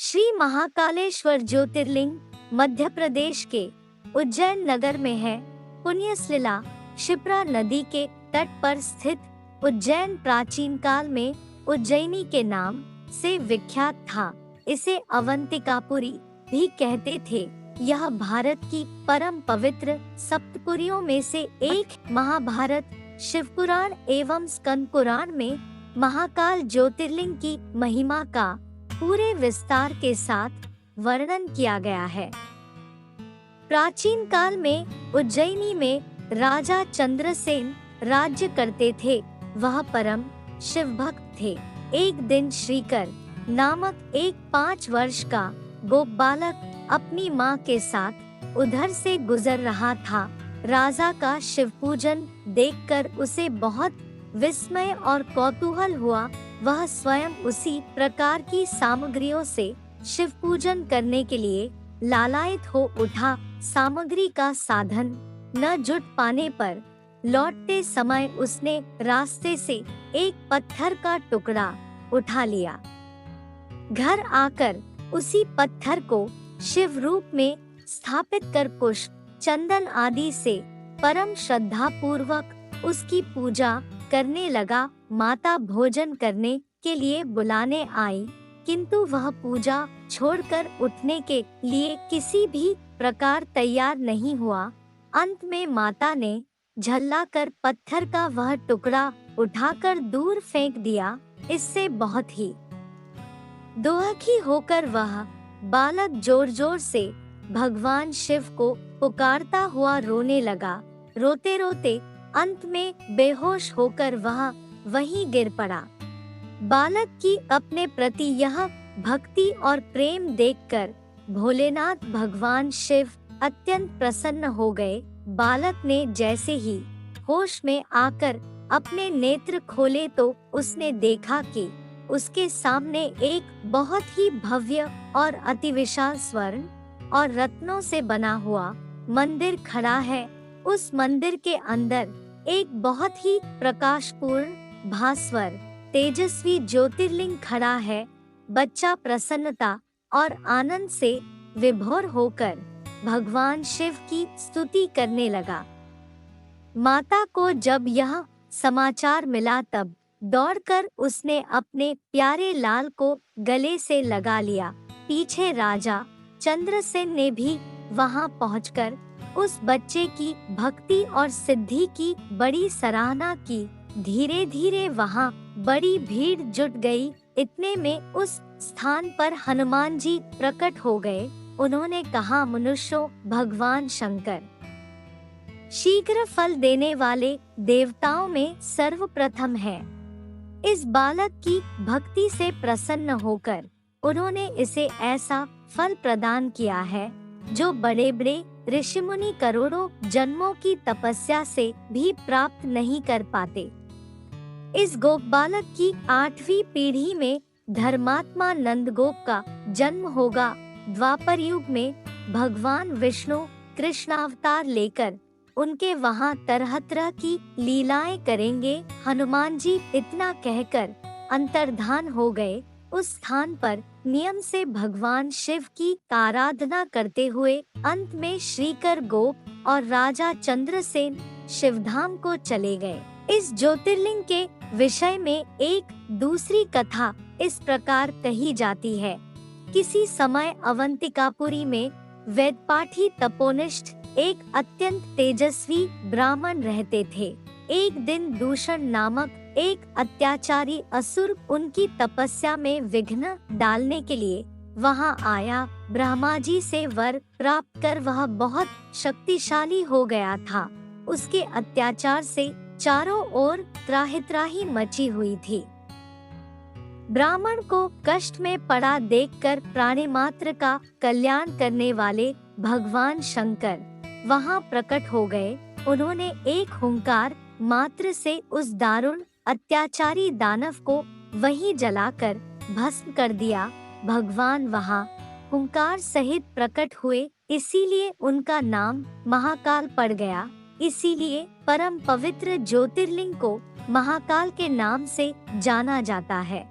श्री महाकालेश्वर ज्योतिर्लिंग मध्य प्रदेश के उज्जैन नगर में है। पुण्यसलिला क्षिप्रा नदी के तट पर स्थित उज्जैन प्राचीन काल में उज्जैनी के नाम से विख्यात था। इसे अवंतिकापुरी भी कहते थे। यह भारत की परम पवित्र सप्तपुरियों में से एक। महाभारत, शिवपुराण एवं स्कंद पुराण में महाकाल ज्योतिर्लिंग की महिमा का पूरे विस्तार के साथ वर्णन किया गया है। प्राचीन काल में उज्जैनी में राजा चंद्रसेन राज्य करते थे। वह परम शिव भक्त थे। एक दिन श्रीकर नामक एक 5 वर्ष का गोप बालक अपनी माँ के साथ उधर से गुजर रहा था। राजा का शिव पूजन देखकर उसे बहुत विस्मय और कौतूहल हुआ। वह स्वयं उसी प्रकार की सामग्रियों से शिव पूजन करने के लिए लालायित हो उठा। सामग्री का साधन न जुट पाने पर लौटते समय उसने रास्ते से एक पत्थर का टुकड़ा उठा लिया। घर आकर उसी पत्थर को शिव रूप में स्थापित कर पुष्प, चंदन आदि से परम श्रद्धा पूर्वक उसकी पूजा करने लगा। माता भोजन करने के लिए बुलाने आई, किंतु वह पूजा छोड़कर उठने के लिए किसी भी प्रकार तैयार नहीं हुआ। अंत में माता ने झल्लाकर पत्थर का वह टुकड़ा उठाकर दूर फेंक दिया। इससे बहुत ही दुखी होकर वह बालक जोर जोर से भगवान शिव को पुकारता हुआ रोने लगा। रोते रोते अंत में बेहोश होकर वह वहीं गिर पड़ा। बालक की अपने प्रति यह भक्ति और प्रेम देखकर भोलेनाथ भगवान शिव अत्यंत प्रसन्न हो गए। बालक ने जैसे ही होश में आकर अपने नेत्र खोले तो उसने देखा कि उसके सामने एक बहुत ही भव्य और अतिविशाल स्वर्ण और रत्नों से बना हुआ मंदिर खड़ा है। उस मंदिर के अंदर एक बहुत ही प्रकाशपूर्ण, भास्वर, तेजस्वी ज्योतिर्लिंग खड़ा है। बच्चा प्रसन्नता और आनंद से विभोर होकर भगवान शिव की स्तुति करने लगा। माता को जब यह समाचार मिला तब दौड़कर उसने अपने प्यारे लाल को गले से लगा लिया। पीछे राजा चंद्रसेन ने भी वहां पहुंचकर उस बच्चे की भक्ति और सिद्धि की बड़ी सराहना की। धीरे धीरे वहां बड़ी भीड़ जुट गई। इतने में उस स्थान पर हनुमान जी प्रकट हो गए। उन्होंने कहा, मनुष्यों, भगवान शंकर शीघ्र फल देने वाले देवताओं में सर्वप्रथम है। इस बालक की भक्ति से प्रसन्न होकर उन्होंने इसे ऐसा फल प्रदान किया है जो बड़े बड़े ऋषि मुनि करोड़ों जन्मों की तपस्या से भी प्राप्त नहीं कर पाते। इस गोप बालक की 8वीं पीढ़ी में धर्मात्मा नंदगोप का जन्म होगा। द्वापर युग में भगवान विष्णु कृष्णावतार लेकर उनके वहां तरह तरह की लीलाएं करेंगे। हनुमान जी इतना कहकर अंतर्धान हो गए। उस स्थान पर नियम से भगवान शिव की आराधना करते हुए अंत में श्रीकर गोप और राजा चंद्रसेन शिवधाम को चले गए। इस ज्योतिर्लिंग के विषय में एक दूसरी कथा इस प्रकार कही जाती है। किसी समय अवंतिकापुरी में वेदपाठी तपोनिष्ठ एक अत्यंत तेजस्वी ब्राह्मण रहते थे। एक दिन दूषण नामक एक अत्याचारी असुर उनकी तपस्या में विघ्न डालने के लिए वहां आया। ब्रह्मा जी से वर प्राप्त कर वह बहुत शक्तिशाली हो गया था। उसके अत्याचार से चारों ओर त्राहि मची हुई थी। ब्राह्मण को कष्ट में पड़ा देखकर प्राणी मात्र का कल्याण करने वाले भगवान शंकर वहां प्रकट हो गए। उन्होंने एक हुंकार मात्र से उस दारुण अत्याचारी दानव को वहीं जलाकर भस्म कर दिया। भगवान वहां हुंकार सहित प्रकट हुए, इसीलिए उनका नाम महाकाल पड़ गया। इसीलिए परम पवित्र ज्योतिर्लिंग को महाकाल के नाम से जाना जाता है।